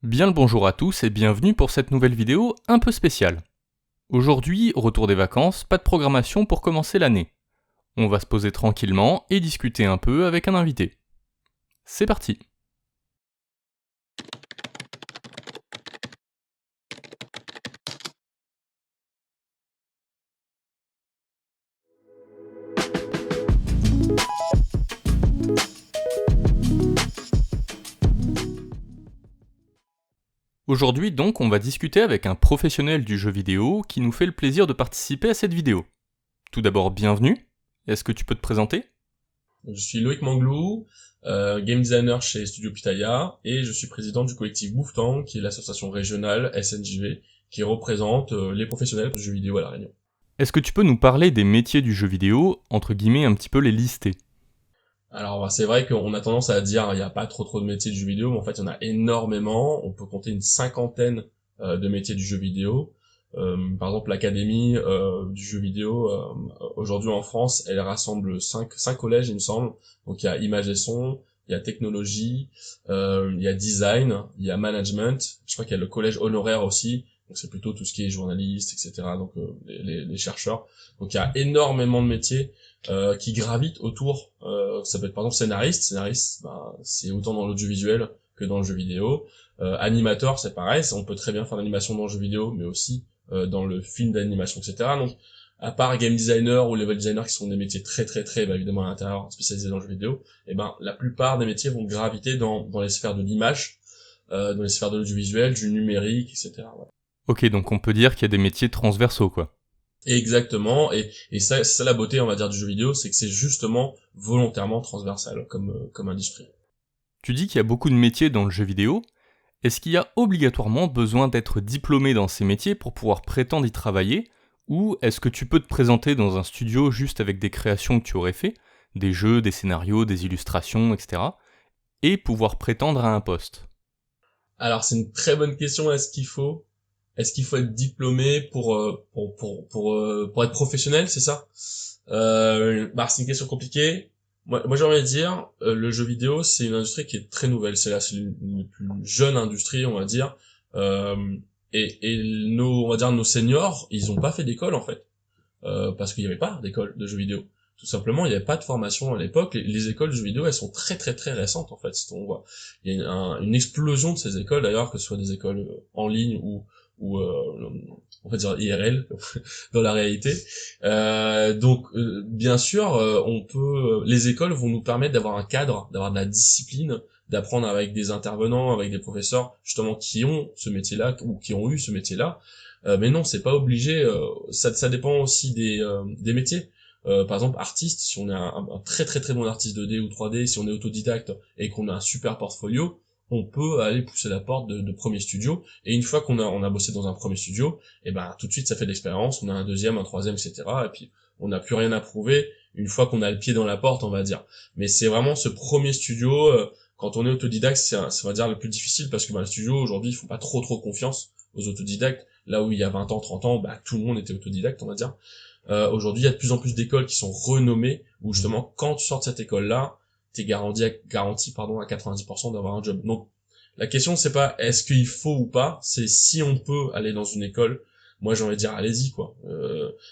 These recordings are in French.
Bien le bonjour à tous et bienvenue pour cette nouvelle vidéo un peu spéciale. Aujourd'hui, retour des vacances, pas de programmation pour commencer l'année. On va se poser tranquillement et discuter un peu avec un invité. C'est parti. Aujourd'hui donc, on va discuter avec un professionnel du jeu vidéo qui nous fait le plaisir de participer à cette vidéo. Tout d'abord, bienvenue. Est-ce que tu peux te présenter ? Je suis Loïc Manglou, game designer chez Studio Pitaya, et je suis président du collectif Bouffetang, qui est l'association régionale SNJV, qui représente les professionnels du jeu vidéo à La Réunion. Est-ce que tu peux nous parler des métiers du jeu vidéo, entre guillemets un petit peu les lister ? Alors c'est vrai qu'on a tendance à dire il n'y a pas trop de métiers du jeu vidéo, mais en fait il y en a énormément. On peut compter une cinquantaine de métiers du jeu vidéo. Par exemple l'académie du jeu vidéo aujourd'hui en France, elle rassemble cinq collèges il me semble. Donc il y a image et son, il y a technologie, il y a design, il y a management. Je crois qu'il y a le collège honoraire aussi. Donc c'est plutôt tout ce qui est journaliste, etc. Donc les chercheurs. Donc il y a énormément de métiers qui gravitent autour. Ça peut être par exemple scénariste. Scénariste, ben, c'est autant dans l'audiovisuel que dans le jeu vidéo. Animateur, c'est pareil. On peut très bien faire l'animation dans le jeu vidéo, mais aussi dans le film d'animation, etc. Donc, à part game designer ou level designer qui sont des métiers très, bah, évidemment à l'intérieur, spécialisés dans le jeu vidéo, et ben la plupart des métiers vont graviter dans les sphères de l'image, dans les sphères de l'audiovisuel, du numérique, etc. Voilà. Ok, donc on peut dire qu'il y a des métiers transversaux quoi. Exactement, et ça, c'est ça la beauté, on va dire, du jeu vidéo, c'est que c'est justement volontairement transversal comme industrie. Tu dis qu'il y a beaucoup de métiers dans le jeu vidéo. Est-ce qu'il y a obligatoirement besoin d'être diplômé dans ces métiers pour pouvoir prétendre y travailler ? Ou est-ce que tu peux te présenter dans un studio juste avec des créations que tu aurais fait, des jeux, des scénarios, des illustrations, etc. et pouvoir prétendre à un poste ? Alors c'est une très bonne question. Est-ce qu'il faut être diplômé pour être professionnel, c'est ça? Bah c'est une question compliquée. Moi j'ai envie de dire, le jeu vidéo c'est une industrie qui est très nouvelle. C'est une plus jeune industrie, on va dire. Euh, et on va dire nos seniors, ils ont pas fait d'école en fait. Parce qu'il n'y avait pas d'école de jeux vidéo. Tout simplement, il n'y avait pas de formation à l'époque. Les écoles de jeux vidéo, elles sont très récentes en fait. On voit, il y a une explosion de ces écoles d'ailleurs, que ce soit des écoles en ligne ou on va dire IRL dans la réalité. Donc bien sûr, les écoles vont nous permettre d'avoir un cadre, d'avoir de la discipline, d'apprendre avec des intervenants, avec des professeurs justement qui ont ce métier-là ou qui ont eu ce métier-là. Mais non, c'est pas obligé. Ça dépend aussi des métiers. Par exemple, artiste, si on est un très bon artiste 2D ou 3D, si on est autodidacte et qu'on a un super portfolio, on peut aller pousser la porte de premier studio. Et une fois qu'on a bossé dans un premier studio, et ben tout de suite ça fait de l'expérience. On a un deuxième, un troisième, etc. Et puis on n'a plus rien à prouver une fois qu'on a le pied dans la porte, on va dire. Mais c'est vraiment ce premier studio. Quand on est autodidacte, c'est on va dire le plus difficile parce que les studios aujourd'hui ils font pas trop confiance aux autodidactes. Là où il y a 20 ans, 30 ans, bah, tout le monde était autodidacte, on va dire. Aujourd'hui, il y a de plus en plus d'écoles qui sont renommées, où justement, quand tu sors de cette école-là, t'es garanti, à 90% d'avoir un job. Donc, la question, c'est pas est-ce qu'il faut ou pas, c'est si on peut aller dans une école. Moi, j'ai envie de dire, allez-y, quoi.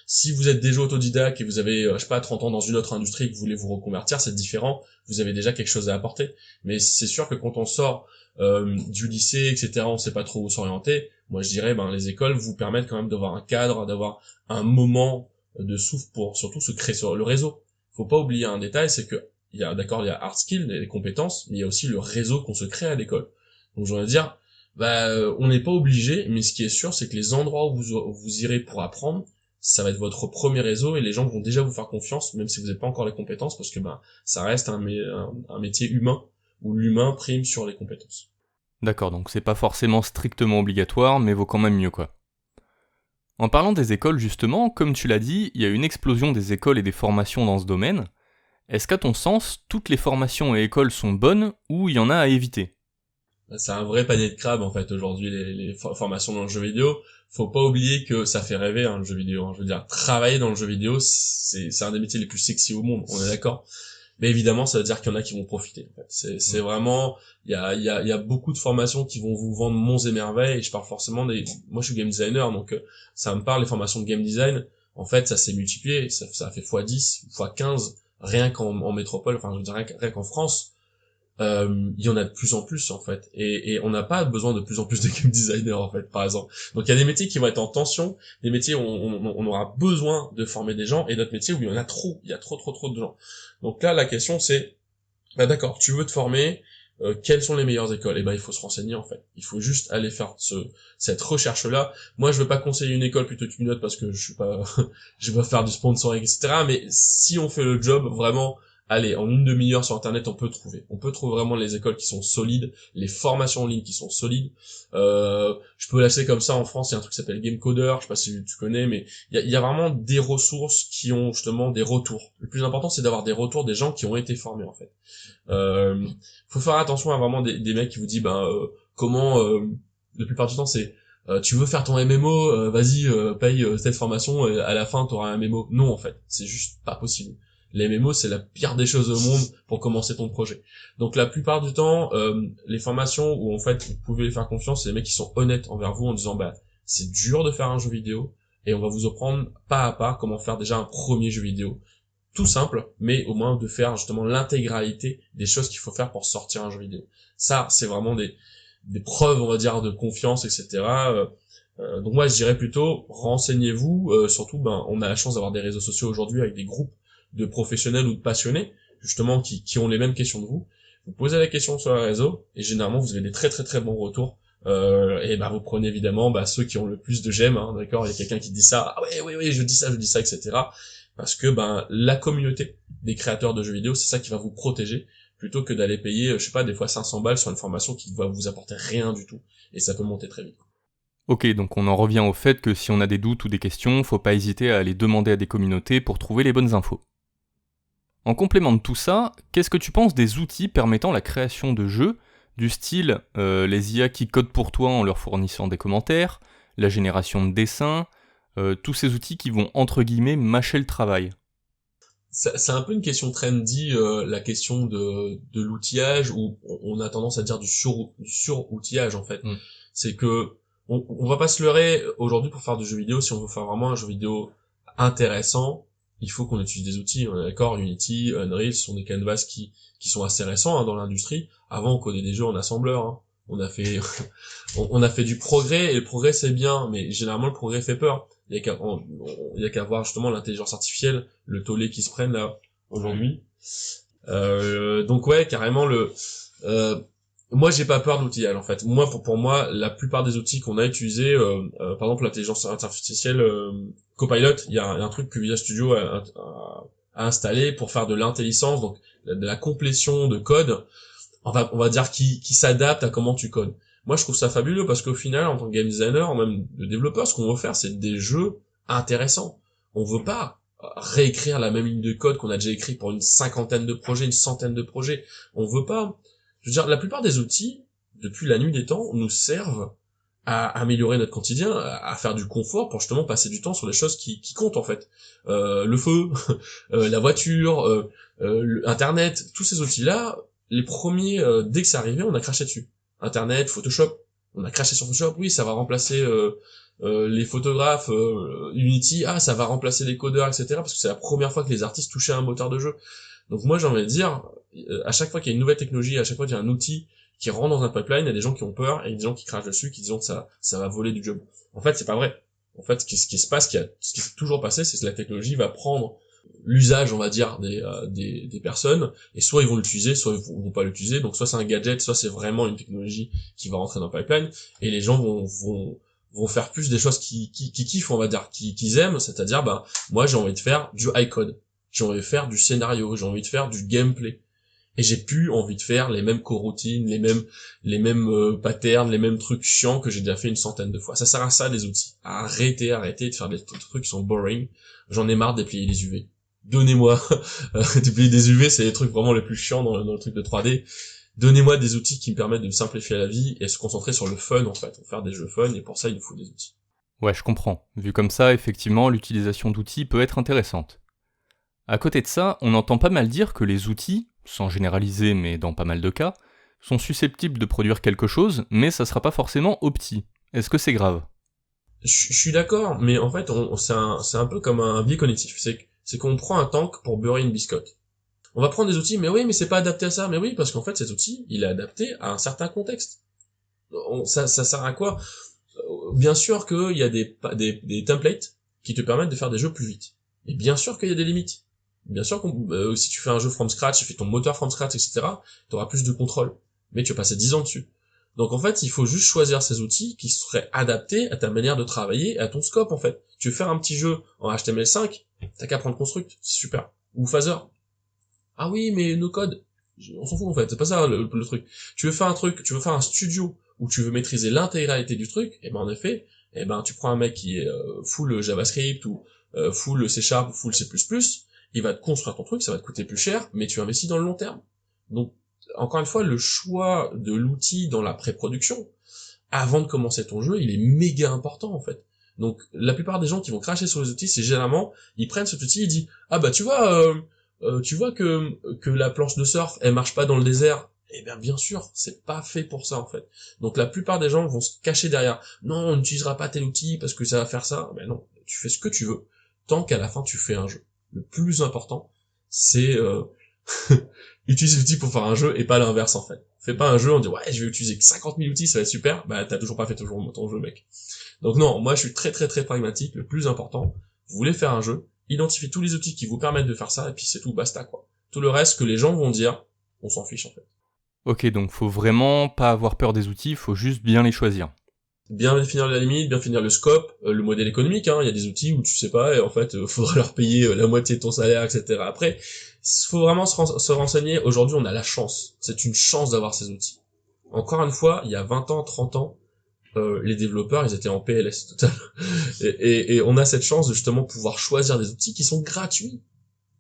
Si vous êtes déjà autodidacte et vous avez, je sais pas, 30 ans dans une autre industrie et que vous voulez vous reconvertir, c'est différent. Vous avez déjà quelque chose à apporter. Mais c'est sûr que quand on sort du lycée, etc., on sait pas trop où s'orienter. Moi, je dirais, ben, les écoles vous permettent quand même d'avoir un cadre, d'avoir un moment de souffle pour surtout se créer sur le réseau. Faut pas oublier un détail, c'est que il y a hard skills, les compétences, mais il y a aussi le réseau qu'on se crée à l'école. Donc, j'ai envie de dire, bah, on n'est pas obligé, mais ce qui est sûr, c'est que les endroits où vous irez pour apprendre, ça va être votre premier réseau et les gens vont déjà vous faire confiance, même si vous n'avez pas encore les compétences, parce que bah, ça reste un métier humain où l'humain prime sur les compétences. D'accord, donc c'est pas forcément strictement obligatoire, mais vaut quand même mieux quoi. En parlant des écoles justement, comme tu l'as dit, il y a une explosion des écoles et des formations dans ce domaine. Est-ce qu'à ton sens, toutes les formations et écoles sont bonnes ou il y en a à éviter ? C'est un vrai panier de crabes en fait aujourd'hui les formations dans le jeu vidéo. Faut pas oublier que ça fait rêver le jeu vidéo. Je veux dire, travailler dans le jeu vidéo, c'est un des métiers les plus sexy au monde. On est d'accord. Mais évidemment, ça veut dire qu'il y en a qui vont profiter. En fait, c'est vraiment, il y a beaucoup de formations qui vont vous vendre monts et merveilles. Et je parle forcément moi je suis game designer, donc ça me parle les formations de game design. En fait, ça s'est multiplié, ça a fait x10, x15, rien qu'en métropole. Enfin, je veux dire rien qu'en France. Il y en a de plus en plus en fait, et on n'a pas besoin de plus en plus de game designers en fait, par exemple. Donc il y a des métiers qui vont être en tension, des métiers où on aura besoin de former des gens, et d'autres métiers où il y en a trop, il y a trop de gens. Donc là la question c'est, bah d'accord, tu veux te former, quelles sont les meilleures écoles? Et ben il faut se renseigner en fait. Il faut juste aller faire cette recherche là. Moi je veux pas conseiller une école plutôt qu'une autre parce que je suis pas je vais pas faire du sponsoring etc. Mais si on fait le job vraiment, allez, en une demi-heure sur internet on peut trouver vraiment les écoles qui sont solides, les formations en ligne qui sont solides. Je peux lâcher comme ça en France, il y a un truc qui s'appelle Game Coder, je sais pas si tu connais, mais il y a vraiment des ressources qui ont justement des retours. Le plus important c'est d'avoir des retours des gens qui ont été formés en fait. Faut faire attention à vraiment des mecs qui vous disent comment la plupart du temps c'est tu veux faire ton MMO, vas-y paye cette formation et à la fin t'auras un MMO. Non en fait, c'est juste pas possible. Les MMO c'est la pire des choses au monde pour commencer ton projet. Donc la plupart du temps les formations où en fait vous pouvez faire confiance, c'est les mecs qui sont honnêtes envers vous en disant c'est dur de faire un jeu vidéo et on va vous apprendre pas à pas comment faire déjà un premier jeu vidéo. Tout simple, mais au moins de faire justement l'intégralité des choses qu'il faut faire pour sortir un jeu vidéo. Ça, c'est vraiment des preuves, on va dire, de confiance, etc. Donc moi, je dirais plutôt, renseignez-vous. Surtout, on a la chance d'avoir des réseaux sociaux aujourd'hui avec des groupes de professionnels ou de passionnés, justement, qui ont les mêmes questions que vous. Vous posez la question sur les réseaux, et généralement, vous avez des très très très bons retours. Et vous prenez évidemment ceux qui ont le plus de j'aime, hein, d'accord. Il y a quelqu'un qui dit ça, ah ouais, je dis ça, etc. Parce que la communauté des créateurs de jeux vidéo, c'est ça qui va vous protéger, plutôt que d'aller payer, je sais pas, des fois 500 balles sur une formation qui va vous apporter rien du tout, et ça peut monter très vite. Ok, donc on en revient au fait que si on a des doutes ou des questions, faut pas hésiter à aller demander à des communautés pour trouver les bonnes infos. En complément de tout ça, qu'est-ce que tu penses des outils permettant la création de jeux, du style les IA qui codent pour toi en leur fournissant des commentaires, la génération de dessins, tous ces outils qui vont entre guillemets mâcher le travail? C'est un peu une question trendy, la question de l'outillage, où on a tendance à dire du sur-outillage en fait. C'est que on va pas se leurrer aujourd'hui pour faire du jeu vidéo. Si on veut faire vraiment un jeu vidéo intéressant, il faut qu'on utilise des outils. On est d'accord, Unity, Unreal, ce sont des canvas qui sont assez récents dans l'industrie. Avant, on codait des jeux en assembleur. Hein. On a fait on a fait du progrès, et le progrès c'est bien, mais généralement le progrès fait peur. Il y a qu'à voir justement l'intelligence artificielle, le tollé qui se prennent là aujourd'hui. Donc ouais, carrément moi j'ai pas peur de l'outillage en fait. Moi pour moi la plupart des outils qu'on a utilisés, par exemple l'intelligence artificielle Copilot, il y a un truc que Visual Studio a installé pour faire de l'intelligence, donc de la complétion de code. On va dire qui s'adapte à comment tu codes. Moi, je trouve ça fabuleux parce qu'au final, en tant que game designer, même de développeur, ce qu'on veut faire, c'est des jeux intéressants. On veut pas réécrire la même ligne de code qu'on a déjà écrit pour une cinquantaine de projets, une centaine de projets. On veut pas. Je veux dire, la plupart des outils, depuis la nuit des temps, nous servent à améliorer notre quotidien, à faire du confort pour justement passer du temps sur les choses qui comptent en fait. Le feu, la voiture, Internet, tous ces outils-là, les premiers, dès que c'est arrivé, on a craché dessus. Internet, Photoshop, on a craché sur Photoshop, oui, ça va remplacer les photographes, Unity, ça va remplacer les codeurs, etc. Parce que c'est la première fois que les artistes touchaient un moteur de jeu. Donc moi j'ai envie de dire, à chaque fois qu'il y a une nouvelle technologie, à chaque fois qu'il y a un outil qui rentre dans un pipeline, il y a des gens qui ont peur et des gens qui crachent dessus, qui disent que ça va voler du job. En fait, c'est pas vrai. En fait, ce qui se passe, ce qui s'est toujours passé, c'est que la technologie va prendre l'usage, on va dire, des personnes, et soit ils vont l'utiliser, soit ils vont pas l'utiliser. Donc soit c'est un gadget, soit c'est vraiment une technologie qui va rentrer dans le pipeline, et les gens vont faire plus des choses qui kiffent, on va dire, qu'ils aiment, c'est-à-dire, moi j'ai envie de faire du high code, j'ai envie de faire du scénario, j'ai envie de faire du gameplay. Et j'ai plus envie de faire les mêmes coroutines, les mêmes patterns, les mêmes trucs chiants que j'ai déjà fait une centaine de fois. Ça sert à ça, les outils. Arrêtez de faire des trucs qui sont boring. J'en ai marre de déplier les UV. Donnez-moi, déplier des UV, c'est les trucs vraiment les plus chiants dans le truc de 3D. Donnez-moi des outils qui me permettent de me simplifier la vie et se concentrer sur le fun, en fait. Faire des jeux fun, et pour ça, il nous faut des outils. Ouais, je comprends. Vu comme ça, effectivement, l'utilisation d'outils peut être intéressante. À côté de ça, on entend pas mal dire que les outils, sans généraliser mais dans pas mal de cas, sont susceptibles de produire quelque chose, mais ça sera pas forcément opti. Est-ce que c'est grave? Je suis d'accord, mais en fait, c'est un peu comme un biais cognitif. C'est qu'on prend un tank pour beurrer une biscotte. On va prendre des outils, mais oui, mais c'est pas adapté à ça. Mais oui, parce qu'en fait, cet outil, il est adapté à un certain contexte. Ça sert à quoi? Bien sûr qu'il y a des templates qui te permettent de faire des jeux plus vite. Et bien sûr qu'il y a des limites. Bien sûr si tu fais un jeu from scratch, tu fais ton moteur from scratch, etc., tu auras plus de contrôle. Mais tu vas passer 10 ans dessus. Donc en fait, il faut juste choisir ces outils qui seraient adaptés à ta manière de travailler, à ton scope en fait. Tu veux faire un petit jeu en HTML5, t'as qu'à prendre Construct, c'est super. Ou Phaser. Ah oui, mais no code, on s'en fout en fait, c'est pas ça le truc. Tu veux faire un truc, tu veux faire un studio où tu veux maîtriser l'intégralité du truc, et ben en effet, et ben tu prends un mec qui est full JavaScript ou full C# ou full C++, il va te construire ton truc, ça va te coûter plus cher, mais tu investis dans le long terme. Donc encore une fois, le choix de l'outil dans la pré-production, avant de commencer ton jeu, il est méga important en fait. Donc la plupart des gens qui vont cracher sur les outils, c'est généralement, ils prennent cet outil, ils disent ah bah tu vois que la planche de surf elle marche pas dans le désert. Eh bien sûr, c'est pas fait pour ça en fait. Donc la plupart des gens vont se cacher derrière. Non, on n'utilisera pas tel outil parce que ça va faire ça. Mais non, tu fais ce que tu veux tant qu'à la fin tu fais un jeu. Le plus important, c'est utiliser l'outil pour faire un jeu et pas l'inverse en fait. Fais pas un jeu en disant ouais je vais utiliser 50 000 outils, ça va être super. Bah t'as toujours pas fait ton jeu mec. Donc non, moi je suis très très très pragmatique. Le plus important, vous voulez faire un jeu, identifiez tous les outils qui vous permettent de faire ça et puis c'est tout, basta quoi. Tout le reste que les gens vont dire, on s'en fiche en fait. Ok, donc faut vraiment pas avoir peur des outils, faut juste bien les choisir. Bien définir la limite, bien définir le scope, le modèle économique, hein. Il y a des outils où tu sais pas et en fait faudra leur payer la moitié de ton salaire, etc. Après, faut vraiment se renseigner. Aujourd'hui on a la chance, c'est une chance d'avoir ces outils. Encore une fois, il y a 20 ans, 30 ans, les développeurs, ils étaient en PLS total. Et on a cette chance de justement pouvoir choisir des outils qui sont gratuits.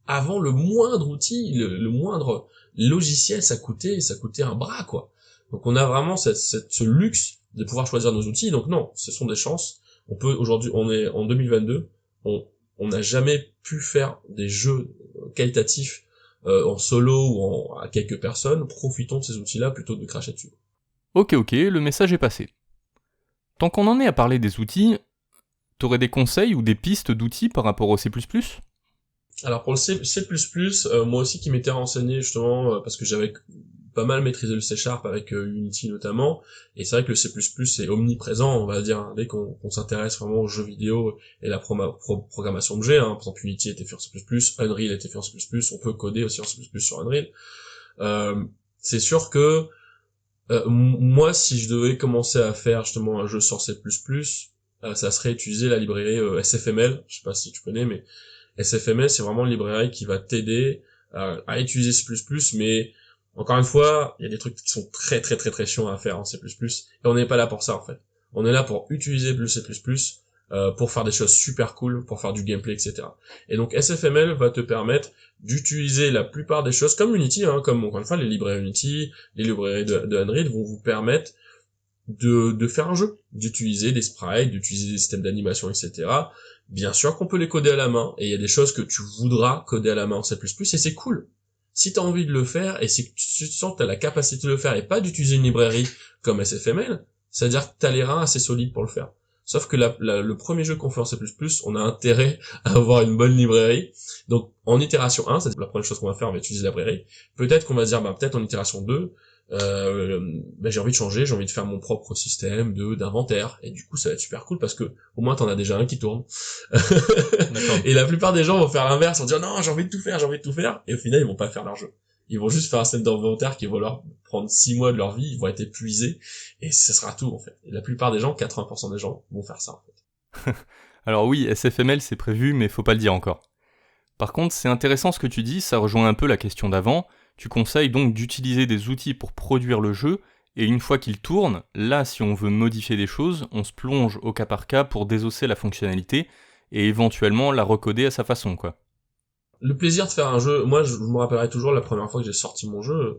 Avant, le moindre outil, le moindre logiciel, ça coûtait un bras, quoi. Donc on a vraiment ce luxe de pouvoir choisir nos outils. Donc non, ce sont des chances. On peut aujourd'hui, on est en 2022, on n'a jamais pu faire des jeux qualitatifs en solo ou à quelques personnes. Profitons de ces outils-là plutôt que de cracher dessus. Ok, le message est passé. Tant qu'on en est à parler des outils, t'aurais des conseils ou des pistes d'outils par rapport au C++? Alors pour le C++, moi aussi qui m'étais renseigné justement parce que j'avais pas mal maîtrisé le C# avec Unity notamment, et c'est vrai que le C++ est omniprésent, on va dire, hein, dès qu'on s'intéresse vraiment aux jeux vidéo et la programmation objet, hein, par exemple Unity était fait en C++, Unreal était fait en C++, on peut coder aussi en C++ sur Unreal. C'est sûr que moi si je devais commencer à faire justement un jeu sur C++, ça serait utiliser la librairie SFML, je sais pas si tu connais, mais SFMS, c'est vraiment une librairie qui va t'aider à utiliser C++, mais encore une fois, il y a des trucs qui sont très très très très chiants à faire en C++, et on n'est pas là pour ça en fait. On est là pour utiliser le C++, pour faire des choses super cool, pour faire du gameplay, etc. Et donc SFML va te permettre d'utiliser la plupart des choses, comme Unity, hein, comme encore une fois les librairies Unity, les librairies de Unreal vont vous permettre de faire un jeu, d'utiliser des sprites, d'utiliser des systèmes d'animation, etc. Bien sûr qu'on peut les coder à la main, et il y a des choses que tu voudras coder à la main en C++, et c'est cool. Si t'as envie de le faire, et si tu sens que t'as la capacité de le faire, et pas d'utiliser une librairie comme SFML, c'est-à-dire que t'as les reins assez solides pour le faire. Sauf que le premier jeu qu'on fait en C++, on a intérêt à avoir une bonne librairie. Donc, en itération 1, c'est la première chose qu'on va faire, on va utiliser la librairie. Peut-être qu'on va se dire, peut-être en itération 2, j'ai envie de changer, j'ai envie de faire mon propre système d'inventaire, et du coup ça va être super cool parce que au moins t'en as déjà un qui tourne. Et la plupart des gens vont faire l'inverse, vont dire non j'ai envie de tout faire, et au final ils vont pas faire leur jeu. Ils vont juste faire un système d'inventaire qui va leur prendre 6 mois de leur vie, ils vont être épuisés, et ce sera tout en fait. Et la plupart des gens, 80% des gens, vont faire ça en fait. Alors oui, SFML c'est prévu, mais faut pas le dire encore. Par contre, c'est intéressant ce que tu dis, ça rejoint un peu la question d'avant. Tu conseilles donc d'utiliser des outils pour produire le jeu, et une fois qu'il tourne, là si on veut modifier des choses, on se plonge au cas par cas pour désosser la fonctionnalité, et éventuellement la recoder à sa façon, quoi. Le plaisir de faire un jeu, moi je me rappellerai toujours la première fois que j'ai sorti mon jeu,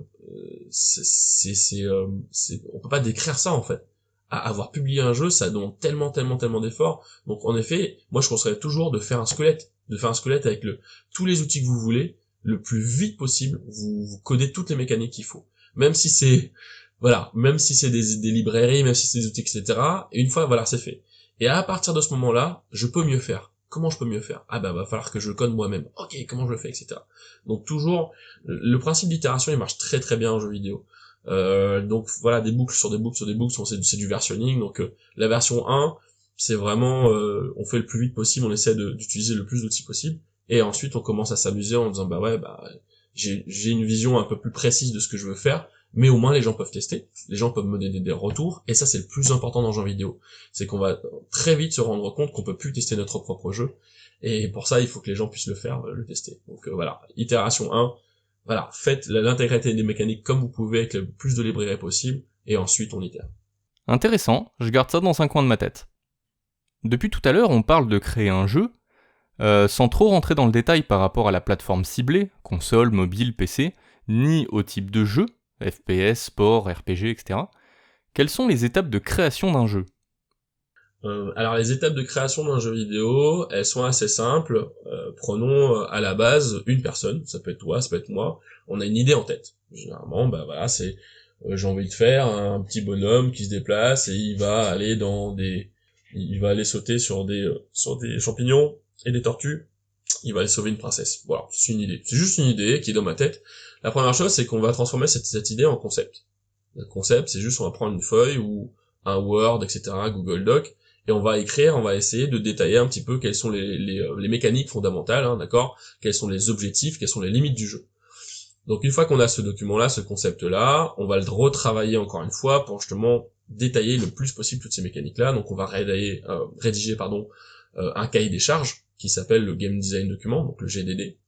on peut pas décrire ça en fait. Avoir publié un jeu, ça demande tellement d'efforts. Donc en effet, moi je conseillerais toujours de faire un squelette. de faire un squelette avec tous les outils que vous voulez, le plus vite possible, vous codez toutes les mécaniques qu'il faut. Même si c'est, voilà, même si c'est des librairies, même si c'est des outils, etc. Et une fois, voilà, c'est fait. Et à partir de ce moment-là, je peux mieux faire. Comment je peux mieux faire? Ah bah, va falloir que je le code moi-même. Ok, comment je le fais, etc. Donc toujours, le principe d'itération, il marche très très bien en jeu vidéo. Donc voilà, des boucles sur des boucles sur des boucles, c'est du versionning. Donc la version 1, c'est vraiment, on fait le plus vite possible, on essaie d'utiliser le plus d'outils possible. Et ensuite, on commence à s'amuser en disant, bah ouais, bah j'ai une vision un peu plus précise de ce que je veux faire, mais au moins les gens peuvent tester, les gens peuvent me donner des retours, et ça c'est le plus important dans le jeu vidéo, c'est qu'on va très vite se rendre compte qu'on peut plus tester notre propre jeu, et pour ça il faut que les gens puissent le faire, le tester. Donc voilà, itération 1, voilà, faites l'intégralité des mécaniques comme vous pouvez avec le plus de librairies possible, et ensuite on itère. Intéressant, je garde ça dans un coin de ma tête. Depuis tout à l'heure, on parle de créer un jeu, sans trop rentrer dans le détail par rapport à la plateforme ciblée, console, mobile, PC, ni au type de jeu, FPS, sport, RPG, etc. Quelles sont les étapes de création d'un jeu ? Alors les étapes de création d'un jeu vidéo, elles sont assez simples. Prenons à la base une personne, ça peut être toi, ça peut être moi. On a une idée en tête. Généralement, bah voilà, c'est j'ai envie de faire un petit bonhomme qui se déplace et il va aller sauter sur des champignons et des tortues. Il va aller sauver une princesse. Voilà, c'est une idée. C'est juste une idée qui est dans ma tête. La première chose, c'est qu'on va transformer cette idée en concept. Le concept, c'est juste on va prendre une feuille ou un Word, etc., Google Doc, et on va écrire, on va essayer de détailler un petit peu quelles sont les mécaniques fondamentales, hein, d'accord, quels sont les objectifs, quelles sont les limites du jeu. Donc une fois qu'on a ce document-là, ce concept-là, on va le retravailler encore une fois pour justement détailler le plus possible toutes ces mécaniques-là. Donc on va rédiger un cahier des charges qui s'appelle le Game Design Document, donc le GDD.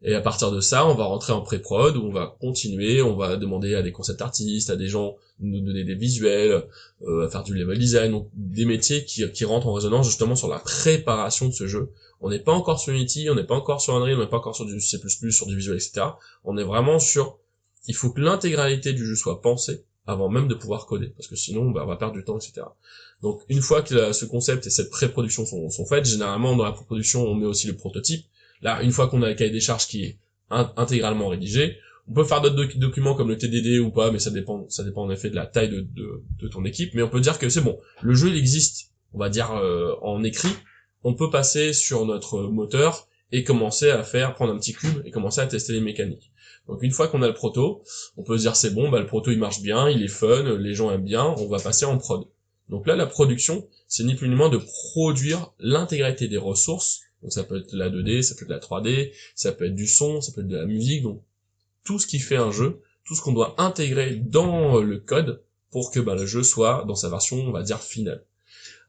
Et à partir de ça, on va rentrer en pré-prod, où on va continuer, on va demander à des concept artistes, à des gens de nous donner des visuels, à faire du level design, donc des métiers qui rentrent en résonance justement sur la préparation de ce jeu. On n'est pas encore sur Unity, on n'est pas encore sur Unreal, on n'est pas encore sur du C++, sur du visuel, etc. On est vraiment sur, il faut que l'intégralité du jeu soit pensée avant même de pouvoir coder, parce que sinon, bah, on va perdre du temps, etc. Donc, une fois que ce concept et cette pré-production sont faites, généralement, dans la pré-production, on met aussi le prototype. Là, une fois qu'on a le cahier des charges qui est intégralement rédigé, on peut faire d'autres documents comme le TDD ou pas, mais ça dépend en effet de la taille de ton équipe, mais on peut dire que c'est bon. Le jeu, il existe, on va dire, en écrit. On peut passer sur notre moteur et commencer à prendre un petit cube et commencer à tester les mécaniques. Donc une fois qu'on a le proto, on peut se dire c'est bon, bah le proto il marche bien, il est fun, les gens aiment bien, on va passer en prod. Donc là, la production, c'est ni plus ni moins de produire l'intégralité des ressources. Donc ça peut être la 2D, ça peut être la 3D, ça peut être du son, ça peut être de la musique, donc tout ce qui fait un jeu, tout ce qu'on doit intégrer dans le code pour que le jeu soit dans sa version, on va dire, finale.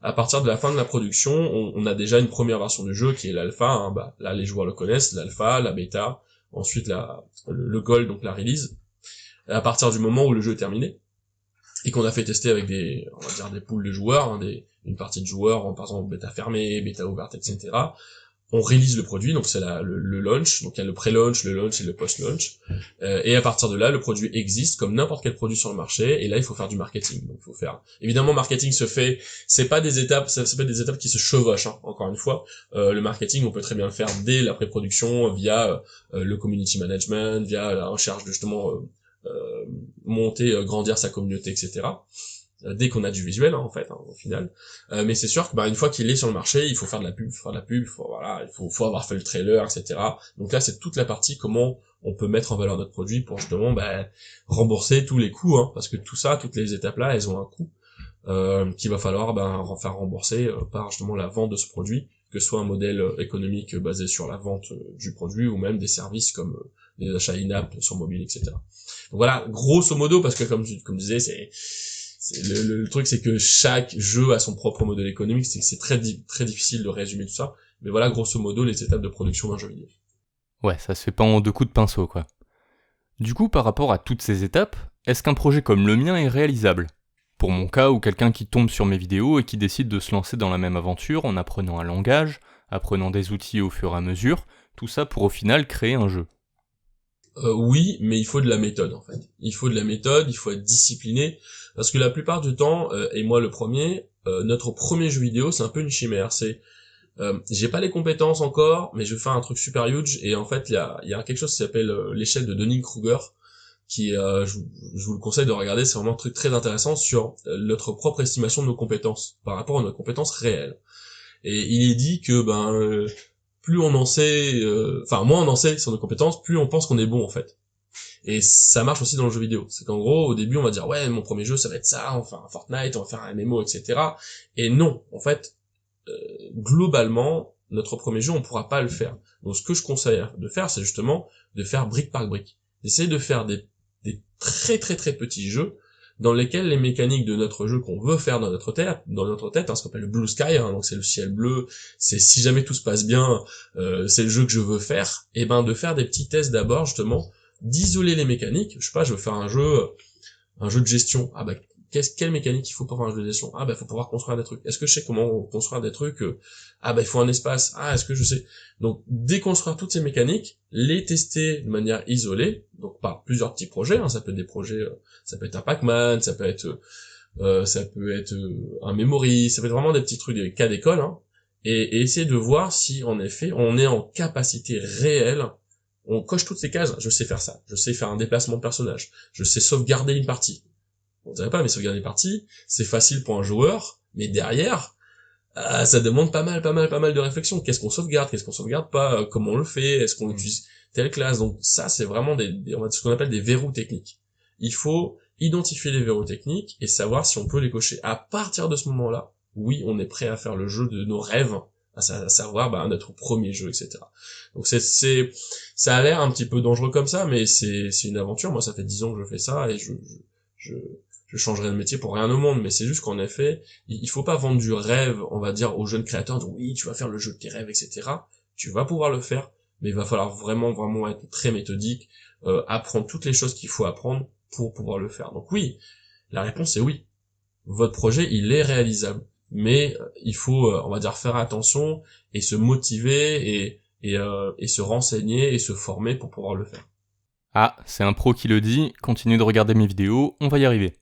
À partir de la fin de la production, on a déjà une première version du jeu qui est l'alpha, hein, là les joueurs le connaissent, l'alpha, la bêta, ensuite le gold, donc la release. Et à partir du moment où le jeu est terminé, et qu'on a fait tester avec on va dire des pools de joueurs, hein, une partie de joueurs, par exemple bêta fermée, bêta ouverte, etc. On release le produit, donc c'est le launch, donc il y a le pré-launch, le launch et le post-launch, et à partir de là, le produit existe comme n'importe quel produit sur le marché, et là il faut faire du marketing. Donc il faut faire, évidemment, marketing c'est pas des étapes qui se chevauchent, hein, encore une fois. Le marketing, on peut très bien le faire dès la pré-production via le community management, via la recherche de justement monter, grandir sa communauté, etc. Dès qu'on a du visuel, hein, en fait, hein, au final. Mais c'est sûr que une fois qu'il est sur le marché, il faut faire de la pub, il faut avoir fait le trailer, etc. Donc là, c'est toute la partie comment on peut mettre en valeur notre produit pour justement rembourser tous les coûts, hein, parce que tout ça, toutes les étapes là, elles ont un coût qu'il va falloir faire rembourser par justement la vente de ce produit, que ce soit un modèle économique basé sur la vente du produit ou même des services comme des achats in-app sur mobile, etc. Donc voilà, grosso modo, parce que comme je disais, le truc, c'est que chaque jeu a son propre modèle économique, c'est très difficile de résumer tout ça, mais voilà grosso modo les étapes de production d'un jeu vidéo. Ouais, ça se fait pas en 2 coups de pinceau, quoi. Du coup, par rapport à toutes ces étapes, est-ce qu'un projet comme le mien est réalisable ? Pour mon cas, ou quelqu'un qui tombe sur mes vidéos et qui décide de se lancer dans la même aventure en apprenant un langage, apprenant des outils au fur et à mesure, tout ça pour au final créer un jeu. Oui, mais il faut de la méthode, en fait. Il faut de la méthode, il faut être discipliné, parce que la plupart du temps, et moi le premier, notre premier jeu vidéo, c'est un peu une chimère. J'ai pas les compétences encore, mais je vais faire un truc super huge. Et en fait, il y a quelque chose qui s'appelle l'échelle de Dunning-Kruger, qui je vous le conseille de regarder. C'est vraiment un truc très intéressant sur notre propre estimation de nos compétences par rapport à nos compétences réelles. Et il est dit que plus on en sait, enfin moins on en sait sur nos compétences, plus on pense qu'on est bon en fait. Et ça marche aussi dans le jeu vidéo. C'est qu'en gros, au début, on va dire ouais, mon premier jeu, ça va être ça, on va faire un Fortnite, on va faire un MMO, etc. Et non, en fait, globalement, notre premier jeu, on pourra pas le faire. Donc, ce que je conseille de faire, c'est justement de faire brique par brique. D'essayer de faire des très très très petits jeux dans lesquels les mécaniques de notre jeu qu'on veut faire dans notre tête, hein, ce qu'on appelle le blue sky, hein, donc c'est le ciel bleu, c'est si jamais tout se passe bien, c'est le jeu que je veux faire, et ben de faire des petits tests d'abord justement, d'isoler les mécaniques. Je sais pas, je veux faire un jeu de gestion. Ah bah quelle mécanique il faut pour faire un jeu de gestion? Ah bah faut pouvoir construire des trucs. Est-ce que je sais comment construire des trucs? Ah bah il faut un espace. Ah est-ce que je sais? Donc déconstruire toutes ces mécaniques, les tester de manière isolée, donc par plusieurs petits projets, hein, ça peut être des projets, ça peut être un Pac-Man, ça peut être un Memory, ça peut être vraiment des petits trucs, des cas d'école, hein, et essayer de voir si en effet on est en capacité réelle. On coche toutes ces cases, je sais faire ça, je sais faire un déplacement de personnage, je sais sauvegarder une partie. On dirait pas, mais sauvegarder une partie, c'est facile pour un joueur, mais derrière, ça demande pas mal de réflexion. Qu'est-ce qu'on sauvegarde pas, comment on le fait, est-ce qu'on utilise telle classe. Donc ça, c'est vraiment ce qu'on appelle des verrous techniques. Il faut identifier les verrous techniques et savoir si on peut les cocher. À partir de ce moment-là, oui, on est prêt à faire le jeu de nos rêves, à savoir notre premier jeu, etc. Donc ça a l'air un petit peu dangereux comme ça, mais c'est une aventure. Moi, ça fait 10 ans que je fais ça et je je changerais de métier pour rien au monde, mais c'est juste qu'en effet, il faut pas vendre du rêve, on va dire, aux jeunes créateurs, donc oui, tu vas faire le jeu de tes rêves, etc. Tu vas pouvoir le faire, mais il va falloir vraiment être très méthodique, apprendre toutes les choses qu'il faut apprendre pour pouvoir le faire. Donc oui, la réponse est oui. Votre projet, il est réalisable, mais il faut, on va dire, faire attention et se motiver et se renseigner et se former pour pouvoir le faire. Ah, c'est un pro qui le dit, continue de regarder mes vidéos, on va y arriver.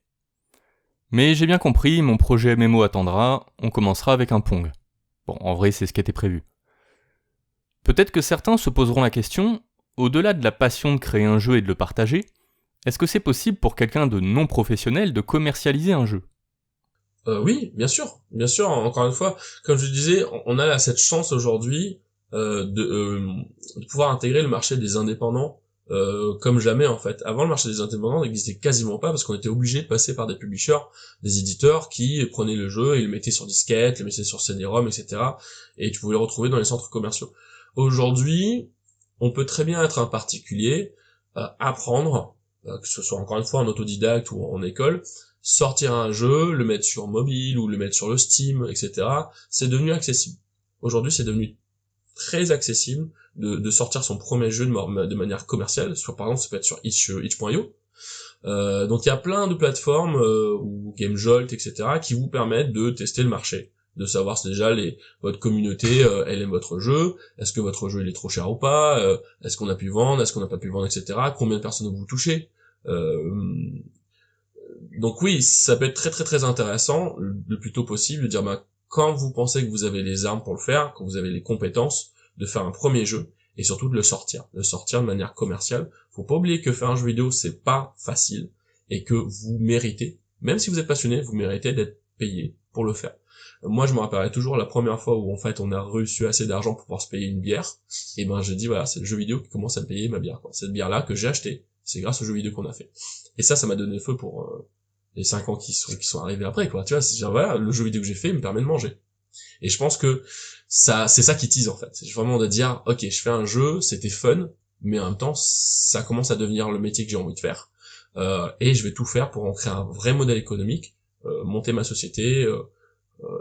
Mais j'ai bien compris, mon projet MMO attendra, on commencera avec un Pong. Bon, en vrai, c'est ce qui était prévu. Peut-être que certains se poseront la question, au-delà de la passion de créer un jeu et de le partager, est-ce que c'est possible pour quelqu'un de non professionnel de commercialiser un jeu ? Oui, bien sûr. Encore une fois, comme je disais, on a cette chance aujourd'hui de pouvoir intégrer le marché des indépendants comme jamais en fait. Avant, le marché des indépendants n'existait quasiment pas parce qu'on était obligé de passer par des publishers, des éditeurs qui prenaient le jeu et le mettaient sur disquette, le mettaient sur CD-ROM, etc. Et tu pouvais le retrouver dans les centres commerciaux. Aujourd'hui, on peut très bien être un particulier, apprendre, que ce soit encore une fois en autodidacte ou en école, sortir un jeu, le mettre sur mobile ou le mettre sur le Steam, etc. C'est devenu accessible. Aujourd'hui, c'est devenu très accessible de sortir son premier jeu de manière commerciale. Par exemple, ça peut être sur itch.io. Donc il y a plein de plateformes ou GameJolt, etc. qui vous permettent de tester le marché, de savoir si déjà votre communauté elle aime votre jeu, est-ce que votre jeu il est trop cher ou pas, est-ce qu'on a pu vendre, est-ce qu'on n'a pas pu vendre, etc. Combien de personnes vous touchez. Donc oui, ça peut être très intéressant le plus tôt possible de dire quand vous pensez que vous avez les armes pour le faire, quand vous avez les compétences, de faire un premier jeu et surtout de le sortir de manière commerciale. Faut pas oublier que faire un jeu vidéo c'est pas facile et que vous méritez, même si vous êtes passionné, vous méritez d'être payé pour le faire. Moi je me rappellerai toujours la première fois où en fait on a reçu assez d'argent pour pouvoir se payer une bière, et j'ai dit voilà, c'est le jeu vidéo qui commence à me payer ma bière, quoi. Cette bière là que j'ai achetée, c'est grâce au jeu vidéo qu'on a fait. Et ça m'a donné le feu pour les 5 ans qui sont arrivés après, quoi. Tu vois, c'est dire voilà, le jeu vidéo que j'ai fait me permet de manger. Et je pense que c'est ça qui tease en fait. C'est vraiment de dire ok, je fais un jeu, c'était fun, mais en même temps ça commence à devenir le métier que j'ai envie de faire. Et je vais tout faire pour en créer un vrai modèle économique, monter ma société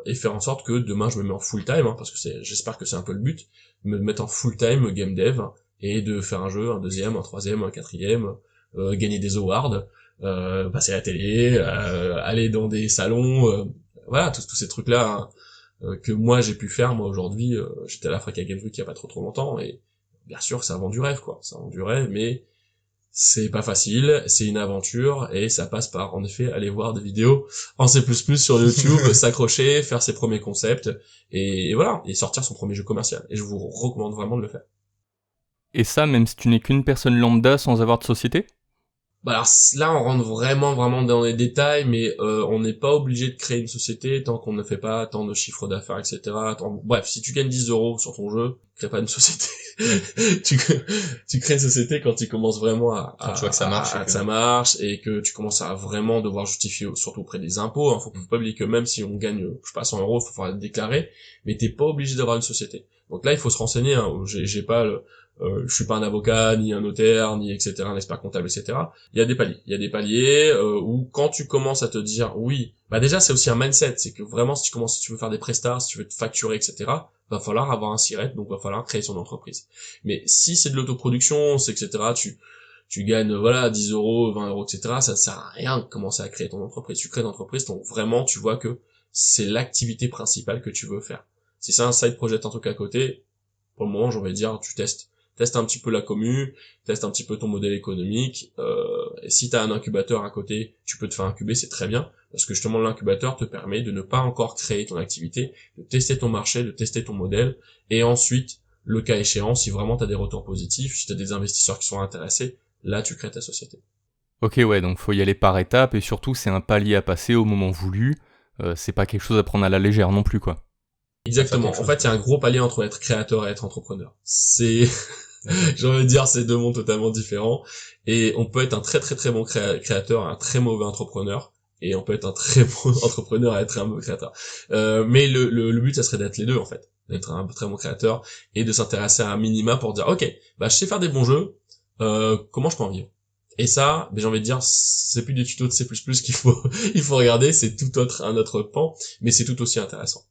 et faire en sorte que demain je me mets en full time, hein, parce que j'espère que c'est un peu le but, me mettre en full time game dev et de faire un jeu, un deuxième, un troisième, un quatrième, gagner des awards, passer à la télé, aller dans des salons, voilà, tous ces trucs là que moi j'ai pu faire. Moi aujourd'hui, j'étais à l'Africa Game Week il y a pas trop longtemps et bien sûr ça vend du rêve, quoi. Ça vend du rêve, mais C'est pas facile, c'est une aventure et ça passe par en effet aller voir des vidéos en C++ sur YouTube, s'accrocher, faire ses premiers concepts et voilà, et sortir son premier jeu commercial. Et je vous recommande vraiment de le faire. Et ça, même si tu n'es qu'une personne lambda sans avoir de société? Bah alors là on rentre vraiment dans les détails, mais on n'est pas obligé de créer une société tant qu'on ne fait pas tant de chiffre d'affaires, etc. Bref, si tu gagnes 10 euros sur ton jeu, crée pas une société. tu, tu crées une société quand tu commences vraiment Quand tu vois que ça marche. que ça marche et que tu commences à vraiment devoir justifier, surtout auprès des impôts. Faut pas oublier que même si on gagne, je sais pas, 100 euros, faut falloir le déclarer, mais t'es pas obligé d'avoir une société. Donc là, il faut se renseigner. Hein. J'ai pas je suis pas un avocat, ni un notaire, ni etc., un expert comptable, etc. Il y a des paliers où quand tu commences à te dire oui, bah déjà c'est aussi un mindset, c'est que vraiment si tu veux faire des prestats, si tu veux te facturer, etc., va falloir avoir un SIRET, donc va falloir créer son entreprise. Mais si c'est de l'autoproduction, c'est etc., tu gagnes voilà 10 euros, 20 euros, etc., ça ne sert à rien de commencer à créer ton entreprise. Tu crées une entreprise, donc vraiment tu vois que c'est l'activité principale que tu veux faire. Si c'est un side project un truc à côté, pour le moment, j'ai envie de dire, tu testes un petit peu la commu, teste un petit peu ton modèle économique, et si t'as un incubateur à côté, tu peux te faire incuber, c'est très bien, parce que justement l'incubateur te permet de ne pas encore créer ton activité, de tester ton marché, de tester ton modèle, et ensuite, le cas échéant, si vraiment t'as des retours positifs, si t'as des investisseurs qui sont intéressés, là tu crées ta société. Ok, ouais, donc faut y aller par étapes, et surtout c'est un palier à passer au moment voulu, c'est pas quelque chose à prendre à la légère non plus, quoi. Exactement. En fait, il y a un gros palier entre être créateur et être entrepreneur. C'est, j'ai envie de dire, c'est deux mondes totalement différents. Et on peut être un très bon créateur, un très mauvais entrepreneur. Et on peut être un très bon entrepreneur et être un mauvais créateur. Mais le but, ça serait d'être les deux, en fait. D'être un très bon créateur et de s'intéresser à un minima pour dire, ok, bah, je sais faire des bons jeux, comment je peux en vivre? Et ça, ben, j'ai envie de dire, c'est plus des tutos de C++ qu'il faut, il faut regarder, c'est tout autre, un autre pan, mais c'est tout aussi intéressant.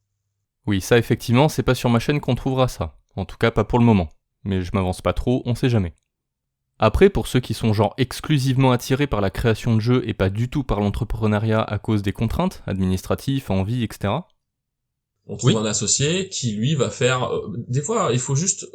Oui, ça effectivement, c'est pas sur ma chaîne qu'on trouvera ça. En tout cas, pas pour le moment. Mais je m'avance pas trop, on sait jamais. Après, pour ceux qui sont genre exclusivement attirés par la création de jeux et pas du tout par l'entrepreneuriat à cause des contraintes, administratives, envies, etc. On trouve un associé qui lui va faire des fois il faut juste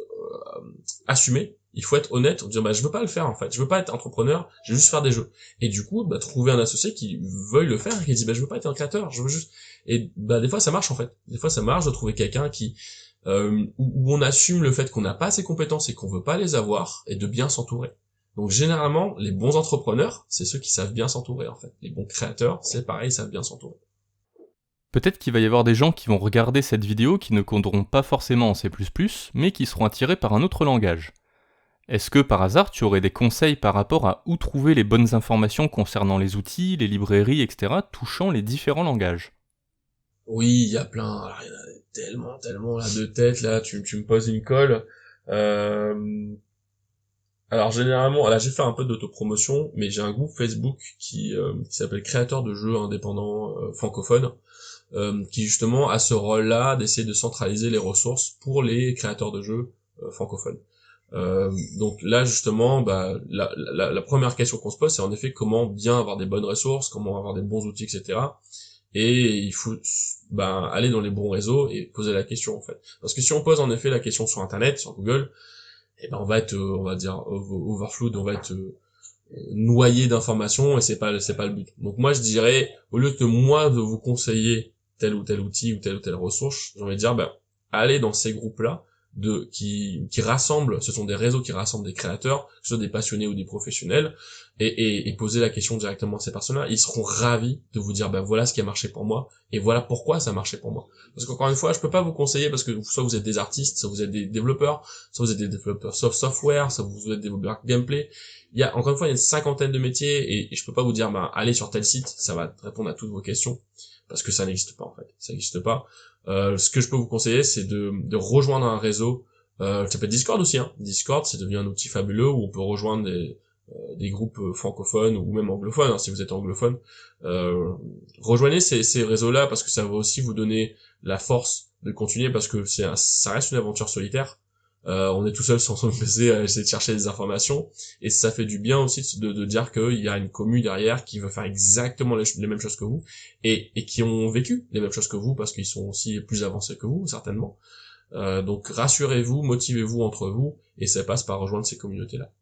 assumer, il faut être honnête, dire bah je veux pas le faire en fait, je veux pas être entrepreneur, je veux juste faire des jeux. Et du coup, bah trouver un associé qui veuille le faire et qui dit bah je veux pas être un créateur, je veux juste et bah des fois ça marche en fait. Des fois ça marche de trouver quelqu'un qui où on assume le fait qu'on n'a pas ces compétences et qu'on veut pas les avoir et de bien s'entourer. Donc généralement, les bons entrepreneurs, c'est ceux qui savent bien s'entourer en fait. Les bons créateurs, c'est pareil, ils savent bien s'entourer. Peut-être qu'il va y avoir des gens qui vont regarder cette vidéo qui ne coderont pas forcément en C++, mais qui seront attirés par un autre langage. Est-ce que par hasard tu aurais des conseils par rapport à où trouver les bonnes informations concernant les outils, les librairies, etc., touchant les différents langages? Oui, il y a plein, alors, il y en a tellement là de tête, là, tu me poses une colle. Alors généralement, là j'ai fait un peu d'autopromotion, mais j'ai un groupe Facebook qui s'appelle Créateurs de jeux indépendants francophones, qui justement a ce rôle-là d'essayer de centraliser les ressources pour les créateurs de jeux francophones. Donc là justement, bah, la première question qu'on se pose, c'est en effet comment bien avoir des bonnes ressources, comment avoir des bons outils, etc. Et il faut bah, aller dans les bons réseaux et poser la question en fait. Parce que si on pose en effet la question sur Internet, sur Google, eh ben on va être, on va dire overflowed, on va être noyé d'informations et c'est pas le but. Donc moi je dirais, au lieu de moi de vous conseiller tel ou tel outil ou telle ressource, j'ai envie de dire, ben allez dans ces groupes-là qui rassemblent, ce sont des réseaux qui rassemblent des créateurs, que ce soit des passionnés ou des professionnels, et poser la question directement à ces personnes-là. Ils seront ravis de vous dire, ben voilà ce qui a marché pour moi, et voilà pourquoi ça a marché pour moi. Parce qu'encore une fois, je peux pas vous conseiller parce que soit vous êtes des artistes, soit vous êtes des développeurs, soit vous êtes des développeurs software, soit vous êtes des développeurs gameplay. Encore une fois, il y a une cinquantaine de métiers, et je peux pas vous dire, ben allez sur tel site, ça va répondre à toutes vos questions, parce que ça n'existe pas en fait, ça n'existe pas. Ce que je peux vous conseiller, c'est de rejoindre un réseau, ça s'appelle Discord aussi, hein. Discord, c'est devenu un outil fabuleux où on peut rejoindre des groupes francophones ou même anglophones, hein, si vous êtes anglophone. Rejoignez ces réseaux-là parce que ça va aussi vous donner la force de continuer parce que ça reste une aventure solitaire. On est tout seul sur son PC à essayer de chercher des informations et ça fait du bien aussi de dire qu'il y a une commu derrière qui veut faire exactement les mêmes choses que vous et qui ont vécu les mêmes choses que vous parce qu'ils sont aussi plus avancés que vous certainement. Donc rassurez-vous, motivez-vous entre vous et ça passe par rejoindre ces communautés-là.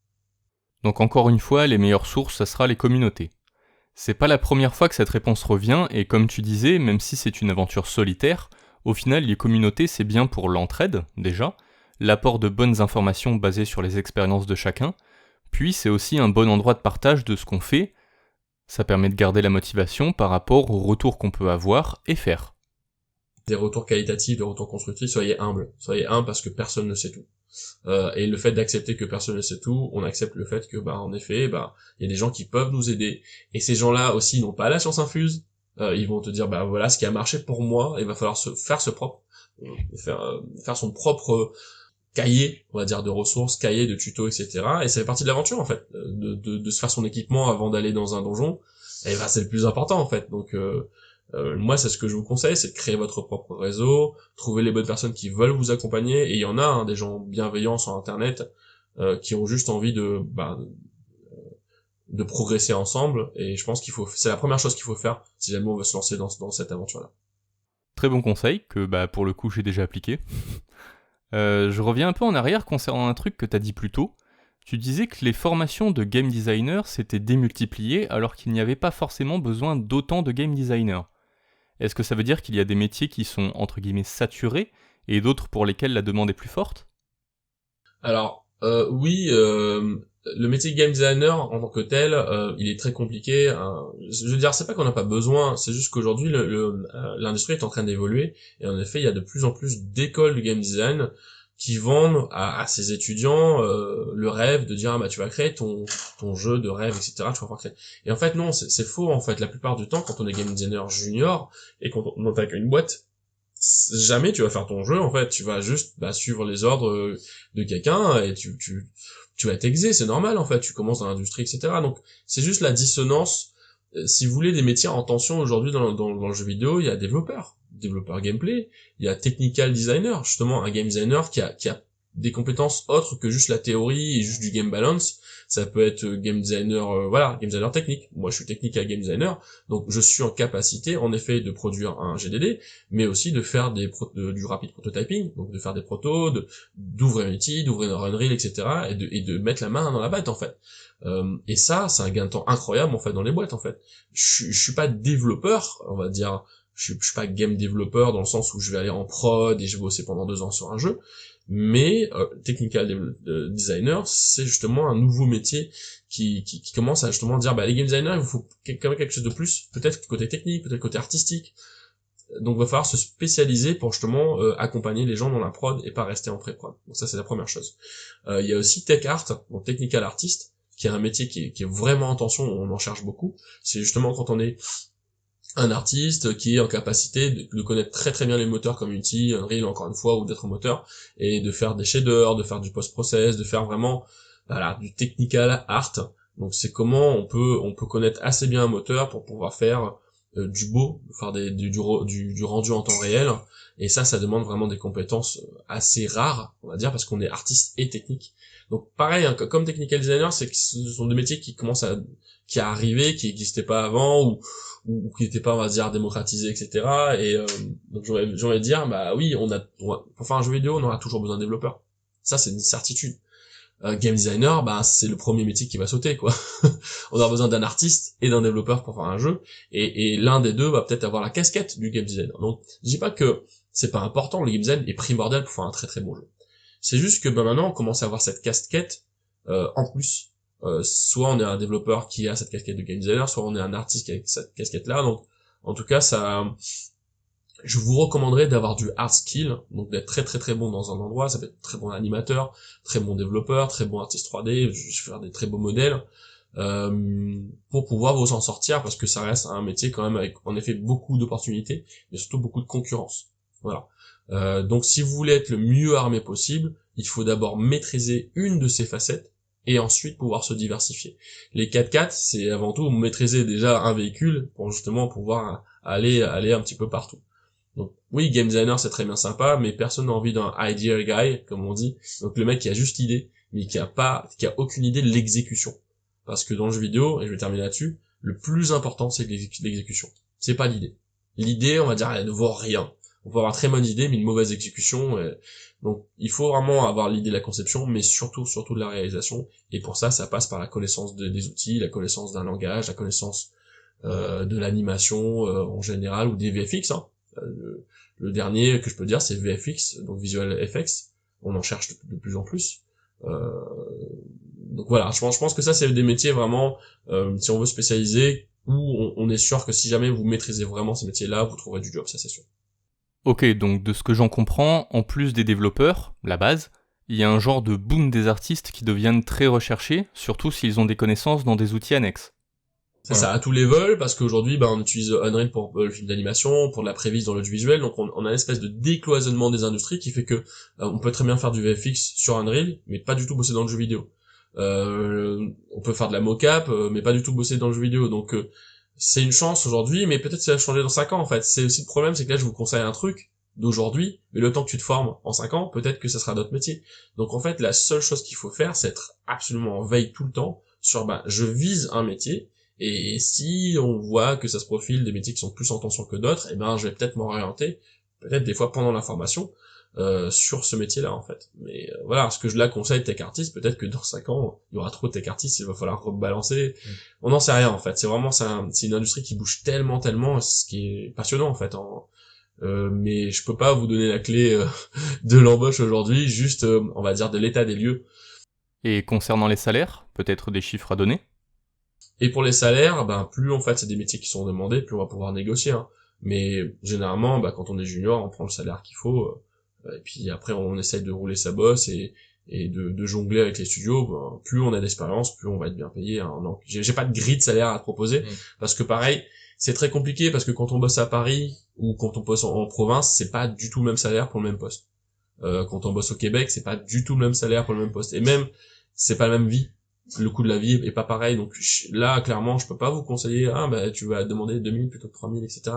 Donc encore une fois, les meilleures sources, ça sera les communautés. C'est pas la première fois que cette réponse revient, et comme tu disais, même si c'est une aventure solitaire, au final les communautés c'est bien pour l'entraide, déjà, l'apport de bonnes informations basées sur les expériences de chacun, puis c'est aussi un bon endroit de partage de ce qu'on fait, ça permet de garder la motivation par rapport aux retours qu'on peut avoir et faire. Des retours qualitatifs, des retours constructifs, soyez humble parce que personne ne sait tout. Et le fait d'accepter que personne ne sait tout, on accepte le fait que, en effet, il y a des gens qui peuvent nous aider. Et ces gens-là aussi n'ont pas la science infuse. Ils vont te dire, voilà ce qui a marché pour moi. Il va falloir faire son propre cahier, on va dire, de ressources, cahier de tutos, etc. Et ça fait partie de l'aventure, en fait, de se faire son équipement avant d'aller dans un donjon. Et c'est le plus important, en fait. Donc, moi, c'est ce que je vous conseille, c'est de créer votre propre réseau, trouver les bonnes personnes qui veulent vous accompagner, et il y en a, des gens bienveillants sur Internet, qui ont juste envie de progresser ensemble, et je pense c'est la première chose qu'il faut faire si jamais on veut se lancer dans cette aventure-là. Très bon conseil, que pour le coup j'ai déjà appliqué. Je reviens un peu en arrière concernant un truc que t'as dit plus tôt. Tu disais que les formations de game designer s'étaient démultipliées alors qu'il n'y avait pas forcément besoin d'autant de game designers. Est-ce que ça veut dire qu'il y a des métiers qui sont entre guillemets saturés et d'autres pour lesquels la demande est plus forte ? Alors, oui, le métier de game designer en tant que tel, il est très compliqué. Je veux dire, c'est pas qu'on n'a pas besoin, c'est juste qu'aujourd'hui, l'industrie est en train d'évoluer, et en effet, il y a de plus en plus d'écoles de game design qui vendent à ces étudiants le rêve de dire tu vas créer ton jeu de rêve, etc. Tu vas pouvoir créer. Et en fait, non, c'est faux. En fait, la plupart du temps, quand on est game designer junior et quand on attaque une boîte, jamais tu vas faire ton jeu, en fait, tu vas juste suivre les ordres de quelqu'un, et tu vas t'exer, c'est normal, en fait, tu commences dans l'industrie, etc. Donc c'est juste la dissonance. Si vous voulez des métiers en tension aujourd'hui dans le jeu vidéo, il y a développeur gameplay, il y a technical designer, justement un game designer qui a des compétences autres que juste la théorie et juste du game balance. Ça peut être game designer, game designer technique. Moi, je suis technical game designer, donc je suis en capacité, en effet, de produire un GDD, mais aussi de faire du rapid prototyping, donc de faire des protos, d'ouvrir Unity, d'ouvrir Unreal, etc., et de mettre la main dans la bête, en fait. Et ça, c'est un gain de temps incroyable, en fait, dans les boîtes, en fait. Je suis pas développeur, on va dire, je suis pas game développeur dans le sens où je vais aller en prod et je vais bosser pendant 2 ans sur un jeu, mais technical designer, c'est justement un nouveau métier qui commence à justement dire les game designers, il vous faut quand même quelque chose de plus, peut-être côté technique, peut-être côté artistique. Donc il va falloir se spécialiser pour justement accompagner les gens dans la prod et pas rester en pré-prod. Donc ça, c'est la première chose. Il y a aussi tech art, donc technical artist, qui est un métier qui est vraiment en tension, on en cherche beaucoup. C'est justement quand on est un artiste qui est en capacité de connaître très très bien les moteurs comme Unity, Unreal encore une fois, ou d'autres moteurs, et de faire des shaders, de faire du post-process, de faire vraiment du technical art. Donc c'est comment on peut connaître assez bien un moteur pour pouvoir faire du beau, faire du rendu en temps réel, et ça demande vraiment des compétences assez rares, on va dire, parce qu'on est artiste et technique. Donc pareil, comme technical designer, c'est que ce sont des métiers qui arrivaient, qui n'existaient pas avant, ou qui n'étaient pas, on va dire, démocratisés, etc. Et donc j'aurais dire, oui, pour faire un jeu vidéo, on aura toujours besoin de développeurs. Ça, c'est une certitude. Game designer, c'est le premier métier qui va sauter, quoi. On aura besoin d'un artiste et d'un développeur pour faire un jeu, et l'un des deux va peut-être avoir la casquette du game designer. Donc, je dis pas que c'est pas important, le game design est primordial pour faire un très très bon jeu. C'est juste que maintenant, on commence à avoir cette casquette en plus. Soit on est un développeur qui a cette casquette de game designer, soit on est un artiste qui a cette casquette-là. Donc, en tout cas, je vous recommanderais d'avoir du hard skill, donc d'être très très très bon dans un endroit. Ça peut être très bon animateur, très bon développeur, très bon artiste 3D, je vais faire des très beaux modèles, pour pouvoir vous en sortir, parce que ça reste un métier quand même avec en effet beaucoup d'opportunités, mais surtout beaucoup de concurrence. Voilà. Donc si vous voulez être le mieux armé possible, il faut d'abord maîtriser une de ces facettes, et ensuite pouvoir se diversifier. Les 4x4, c'est avant tout maîtriser déjà un véhicule pour justement pouvoir aller un petit peu partout. Donc oui, game designer c'est très bien sympa, mais personne n'a envie d'un idea guy, comme on dit. Donc le mec qui a juste l'idée, mais qui a aucune idée de l'exécution. Parce que dans le jeu vidéo, et je vais terminer là-dessus, le plus important c'est l'exécution. C'est pas l'idée. L'idée, on va dire, elle ne vaut rien. On peut avoir une très bonne idée, mais une mauvaise exécution. Donc, il faut vraiment avoir l'idée de la conception, mais surtout de la réalisation. Et pour ça passe par la connaissance des outils, la connaissance d'un langage, la connaissance de l'animation en général, ou des VFX. Hein. Le dernier que je peux dire, c'est VFX, donc Visual FX. On en cherche de plus en plus. Euh, donc voilà, je pense que ça, c'est des métiers vraiment, si on veut spécialiser, où on est sûr que si jamais vous maîtrisez vraiment ces métiers-là, vous trouverez du job, ça c'est sûr. Ok, donc de ce que j'en comprends, en plus des développeurs, la base, il y a un genre de boom des artistes qui deviennent très recherchés, surtout s'ils ont des connaissances dans des outils annexes. C'est ça, à tous les vols, parce qu'aujourd'hui, on utilise Unreal pour le film d'animation, pour de la prévise dans l'audiovisuel, donc on a une espèce de décloisonnement des industries qui fait que on peut très bien faire du VFX sur Unreal, mais pas du tout bosser dans le jeu vidéo. On peut faire de la mocap, mais pas du tout bosser dans le jeu vidéo, donc c'est une chance aujourd'hui, mais peut-être ça va changer dans 5 ans, en fait. C'est aussi le problème, c'est que là, je vous conseille un truc d'aujourd'hui, mais le temps que tu te formes en 5 ans, peut-être que ça sera d'autres métiers. Donc en fait, la seule chose qu'il faut faire, c'est être absolument en veille tout le temps sur, je vise un métier, et si on voit que ça se profile des métiers qui sont plus en tension que d'autres, je vais peut-être m'orienter, peut-être des fois pendant la formation, sur ce métier-là, en fait. Mais voilà, ce que je la conseille tech artist, peut-être que dans 5 ans, il y aura trop de tech artistes, il va falloir rebalancer. On n'en sait rien, en fait. C'est vraiment, c'est une industrie qui bouge tellement, ce qui est passionnant, en fait. Mais je peux pas vous donner la clé de l'embauche aujourd'hui, juste, on va dire, de l'état des lieux. Et concernant les salaires, peut-être des chiffres à donner? Et pour les salaires, plus en fait c'est des métiers qui sont demandés, plus on va pouvoir négocier. Hein. Mais généralement, quand on est junior, on prend le salaire qu'il faut, et puis après on essaye de rouler sa bosse et de jongler avec les studios. Plus on a d'expérience, plus on va être bien payé. Hein. Donc j'ai pas de grille de salaire à te proposer, parce que pareil, c'est très compliqué, parce que quand on bosse à Paris ou quand on bosse en province, c'est pas du tout le même salaire pour le même poste. Quand on bosse au Québec, c'est pas du tout le même salaire pour le même poste. Et même, c'est pas la même vie. Le coût de la vie est pas pareil. Donc là, clairement, je peux pas vous conseiller, tu vas demander 2000 plutôt que 3000, etc.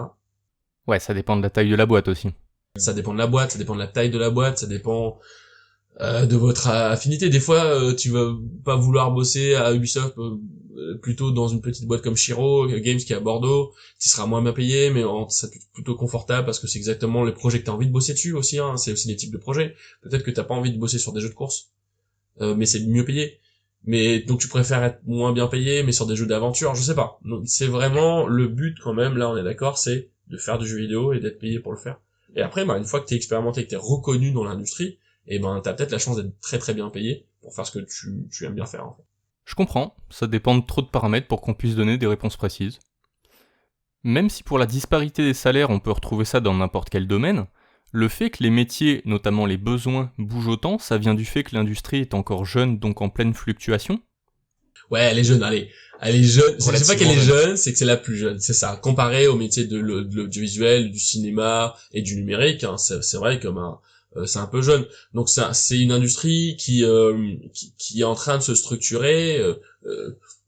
Ouais, ça dépend de la taille de la boîte aussi. Ça dépend de la boîte, ça dépend de la taille de la boîte, ça dépend de votre affinité. Des fois, tu vas pas vouloir bosser à Ubisoft, plutôt dans une petite boîte comme Shiro Games qui est à Bordeaux. Tu seras moins bien payé, mais ça plutôt confortable, parce que c'est exactement les projets que t'as envie de bosser dessus aussi. Hein. C'est aussi des types de projets. Peut-être que t'as pas envie de bosser sur des jeux de course, mais c'est mieux payé. Mais donc tu préfères être moins bien payé, mais sur des jeux d'aventure, je sais pas. Donc c'est vraiment le but quand même. Là, on est d'accord, c'est de faire du jeu vidéo et d'être payé pour le faire. Et après, une fois que t'es expérimenté, que t'es reconnu dans l'industrie, t'as peut-être la chance d'être très très bien payé pour faire ce que tu aimes bien faire, en fait. Je comprends, ça dépend de trop de paramètres pour qu'on puisse donner des réponses précises. Même si pour la disparité des salaires on peut retrouver ça dans n'importe quel domaine, le fait que les métiers, notamment les besoins, bougent autant, ça vient du fait que l'industrie est encore jeune, donc en pleine fluctuation? Ouais, elle est jeune, allez. Elle est jeune. C'est pas qu'elle est jeune, c'est que c'est la plus jeune. C'est ça. Comparé au métier de l'audiovisuel, du cinéma et du numérique, hein, c'est vrai que c'est un peu jeune. Donc c'est une industrie qui est en train de se structurer.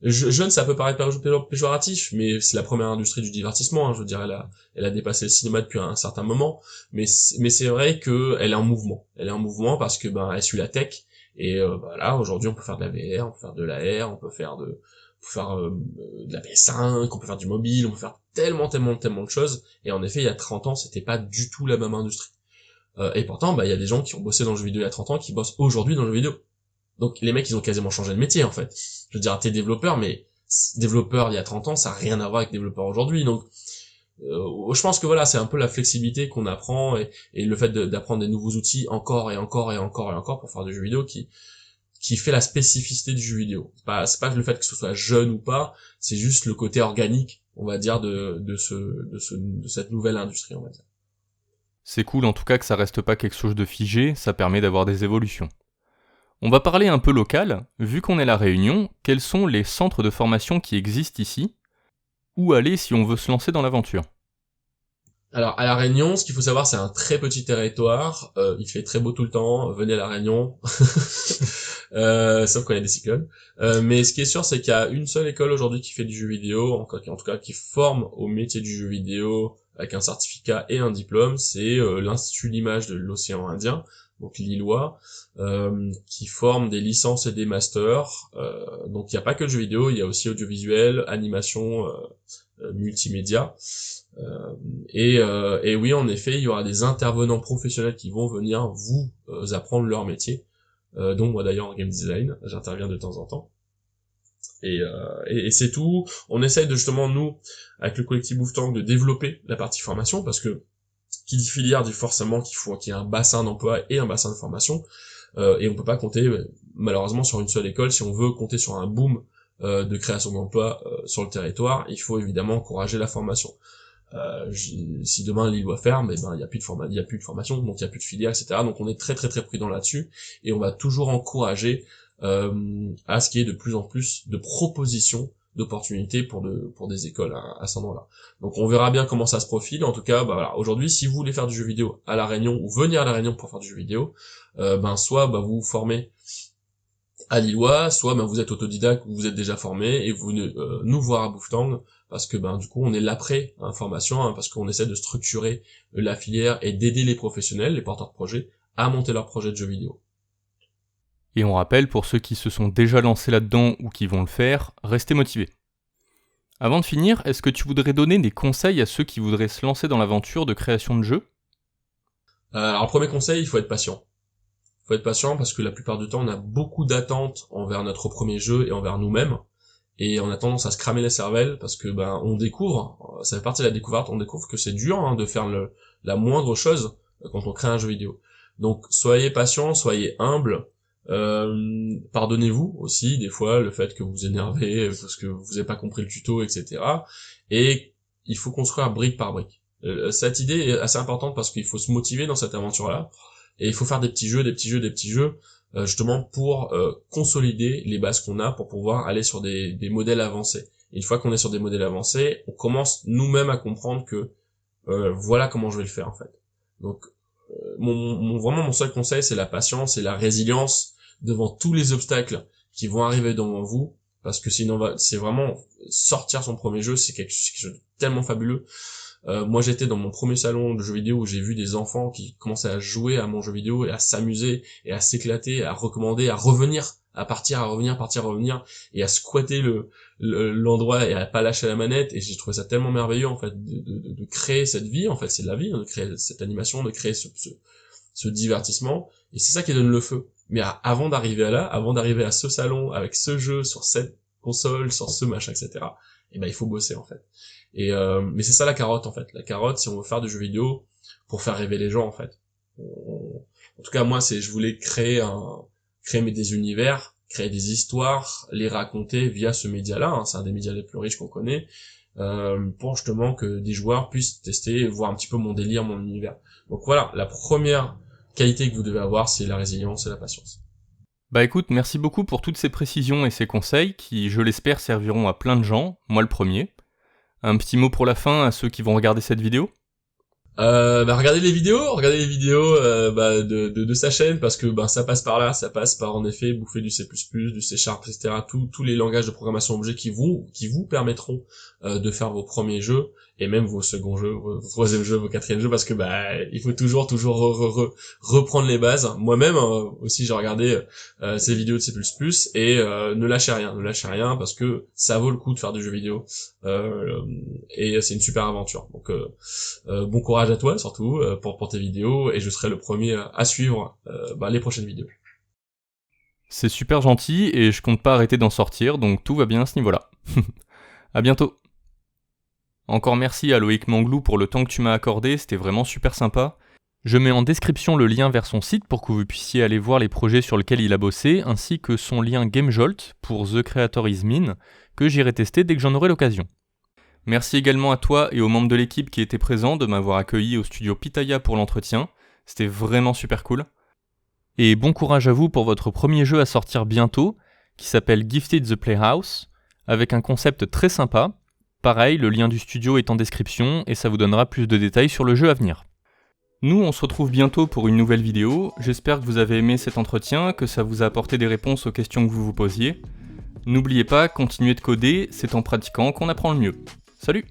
Jeune, ça peut paraître péjoratif, mais c'est la première industrie du divertissement. Hein, je veux dire, elle a dépassé le cinéma depuis un certain moment. Mais c'est vrai que elle est en mouvement. Elle est en mouvement parce que elle suit la tech. Et là, aujourd'hui, on peut faire de la VR, on peut faire de l'AR, on peut faire de la PS5, on peut faire du mobile, on peut faire tellement de choses. Et en effet, il y a 30 ans, c'était pas du tout la même industrie. Et pourtant, il y a des gens qui ont bossé dans le jeu vidéo il y a 30 ans qui bossent aujourd'hui dans le jeu vidéo. Donc les mecs, ils ont quasiment changé de métier, en fait. Je veux dire, t'es développeur, mais développeur il y a 30 ans, ça a rien à voir avec développeur aujourd'hui. Donc je pense que voilà, c'est un peu la flexibilité qu'on apprend et le fait d'apprendre des nouveaux outils encore et encore pour faire du jeu vidéo qui fait la spécificité du jeu vidéo. C'est pas le fait que ce soit jeune ou pas, c'est juste le côté organique, on va dire, de cette nouvelle industrie, on va dire. C'est cool en tout cas que ça reste pas quelque chose de figé, ça permet d'avoir des évolutions. On va parler un peu local, vu qu'on est à La Réunion, quels sont les centres de formation qui existent ici? Où aller si on veut se lancer dans l'aventure? Alors, à La Réunion, ce qu'il faut savoir, c'est un très petit territoire, il fait très beau tout le temps, venez à La Réunion, sauf quand il y a des cyclones. Mais ce qui est sûr, c'est qu'il y a une seule école aujourd'hui qui fait du jeu vidéo, en tout cas qui forme au métier du jeu vidéo avec un certificat et un diplôme, c'est l'Institut L'Image de l'Océan Indien, donc lillois, qui forme des licences et des masters. Donc il n'y a pas que le jeu vidéo, il y a aussi audiovisuel, animation, multimédia. Et oui, en effet, il y aura des intervenants professionnels qui vont venir vous apprendre leur métier. Donc moi d'ailleurs en game design, j'interviens de temps en temps. Et c'est tout. On essaye de justement, nous, avec le collectif Bouffetang, de développer la partie formation, parce que qui dit filière dit forcément qu'il y ait un bassin d'emploi et un bassin de formation, et on peut pas compter malheureusement sur une seule école. Si on veut compter sur un boom de création d'emplois sur le territoire, il faut évidemment encourager la formation. Si demain l'île doit ferme, il y a plus de formation, donc il y a plus de filière, etc. Donc on est très très très prudent là-dessus, et on va toujours encourager à ce qu'il y ait de plus en plus de propositions d'opportunités pour des écoles à cet endroit-là. Donc on verra bien comment ça se profile. En tout cas, voilà, aujourd'hui, si vous voulez faire du jeu vidéo à La Réunion ou venir à La Réunion pour faire du jeu vidéo, soit vous vous formez à Lillois, soit vous êtes autodidacte, vous êtes déjà formé et vous nous voir à Bouffetang, parce que du coup on est l'après formation, parce qu'on essaie de structurer la filière et d'aider les professionnels, les porteurs de projets, à monter leur projet de jeu vidéo. Et on rappelle, pour ceux qui se sont déjà lancés là-dedans ou qui vont le faire, restez motivés. Avant de finir, est-ce que tu voudrais donner des conseils à ceux qui voudraient se lancer dans l'aventure de création de jeux ? Alors premier conseil, il faut être patient. Il faut être patient parce que la plupart du temps, on a beaucoup d'attentes envers notre premier jeu et envers nous-mêmes. Et on a tendance à se cramer la cervelle parce que on découvre, ça fait partie de la découverte, on découvre que c'est dur de faire la moindre chose quand on crée un jeu vidéo. Donc soyez patient, soyez humble, pardonnez-vous aussi des fois le fait que vous vous énervez parce que vous n'avez pas compris le tuto, etc. Et il faut construire brique par brique. Cette idée est assez importante parce qu'il faut se motiver dans cette aventure-là, et il faut faire des petits jeux, justement pour consolider les bases qu'on a pour pouvoir aller sur des modèles avancés. Et une fois qu'on est sur des modèles avancés, on commence nous-mêmes à comprendre que voilà comment je vais le faire en fait. Donc vraiment mon seul conseil, c'est la patience et la résilience devant tous les obstacles qui vont arriver devant vous, parce que c'est vraiment sortir son premier jeu, c'est quelque chose de tellement fabuleux. Moi j'étais dans mon premier salon de jeux vidéo où j'ai vu des enfants qui commençaient à jouer à mon jeu vidéo et à s'amuser et à s'éclater, à recommander, à revenir, à partir, à revenir, et à squatter l'endroit et à pas lâcher la manette. Et j'ai trouvé ça tellement merveilleux en fait de créer cette vie, en fait c'est de la vie, de créer cette animation, de créer ce divertissement, et c'est ça qui donne le feu. Mais avant d'arriver à ce salon avec ce jeu sur cette console, sur ce machin, etc. Il faut bosser en fait. Mais c'est ça la carotte en fait. La carotte, si on veut faire du jeu vidéo pour faire rêver les gens en fait. En tout cas moi je voulais créer des univers, créer des histoires, les raconter via ce média-là. C'est un des médias les plus riches qu'on connaît, pour justement que des joueurs puissent tester et voir un petit peu mon délire, mon univers. Donc voilà, la première qualité que vous devez avoir, c'est la résilience et la patience. Écoute, merci beaucoup pour toutes ces précisions et ces conseils qui, je l'espère, serviront à plein de gens, moi le premier. Un petit mot pour la fin à ceux qui vont regarder cette vidéo ? Regardez les vidéos de sa chaîne, parce que ça passe par là, ça passe par en effet bouffer du C++, du C#, etc. Tous les langages de programmation objet qui vous permettront de faire vos premiers jeux, et même vos seconds jeux, vos troisième jeux, vos quatrième jeux, parce que il faut toujours reprendre les bases. Moi-même aussi j'ai regardé ces vidéos de C++, et ne lâchez rien parce que ça vaut le coup de faire du jeu vidéo, et c'est une super aventure. Donc bon courage à toi surtout pour tes vidéos, et je serai le premier à suivre les prochaines vidéos. C'est super gentil et je compte pas arrêter d'en sortir, donc tout va bien à ce niveau-là. À bientôt. Encore merci à Loïc Manglou pour le temps que tu m'as accordé, c'était vraiment super sympa. Je mets en description le lien vers son site pour que vous puissiez aller voir les projets sur lesquels il a bossé, ainsi que son lien GameJolt pour The Creator is Mine, que j'irai tester dès que j'en aurai l'occasion. Merci également à toi et aux membres de l'équipe qui étaient présents de m'avoir accueilli au studio Pitaya pour l'entretien, c'était vraiment super cool. Et bon courage à vous pour votre premier jeu à sortir bientôt, qui s'appelle Gifted the Playhouse, avec un concept très sympa. Pareil, le lien du studio est en description et ça vous donnera plus de détails sur le jeu à venir. Nous, on se retrouve bientôt pour une nouvelle vidéo. J'espère que vous avez aimé cet entretien, que ça vous a apporté des réponses aux questions que vous vous posiez. N'oubliez pas, continuez de coder, c'est en pratiquant qu'on apprend le mieux. Salut!